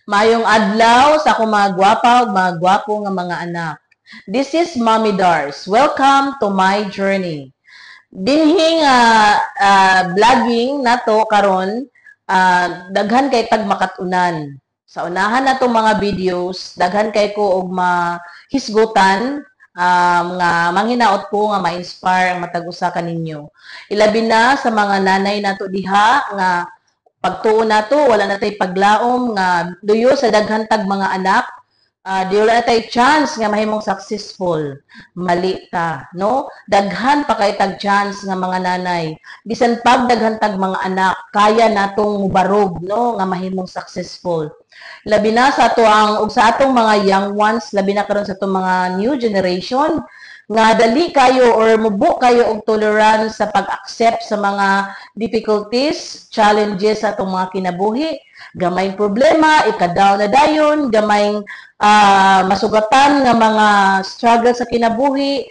Mayong adlaw sa akong mga gwapa ug mga gwapo nga mga anak. This is Mommy Dars. Welcome to my journey. Dinhi nga vlogging nato karon daghan kay tag makatunan. Sa unahan nato mga videos, daghan kay ko og mahisgutan nga manghinaot ko nga ma-inspire ang matag usa kaninyo. Ilabi na sa mga nanay nato diha nga pagtuon nato wala na tay paglaom nga luyo sa daghan tag mga anak, di wala na tay chance nga mahimong successful. Mali ta, no? Daghan pa kay tag chance nga mga nanay. Bisan pag daghan tag mga anak, kaya natong mubarog, no, nga mahimong successful. Labi na sa ato ang ug sa atong mga young ones, labi na karon sa atong mga new generation nga dali kayo or mubo kayo og tolerance sa pag-accept sa mga difficulties, challenges sa atong mga kinabuhi. Gamay problema, ikadaw na dayon, gamay masugatan nga mga struggle sa kinabuhi,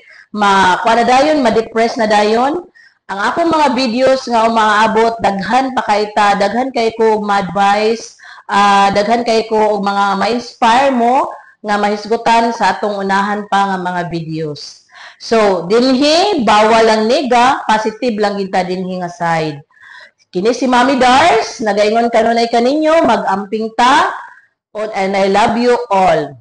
kuha na dayon, ma-depress na dayon. Ang akong mga videos nga umaabot, daghan pa kay ta, daghan kay ko og ma-advise, daghan kay ko og mga ma-inspire mo nga mahisgutan sa atong unahan pa nga mga videos. So, dinhi, bawal lang nega, positive lang kita dinhi nga side. Kini si Mommy Dars, nagaingon kanunay kaninyo, mag-amping ta, and I love you all.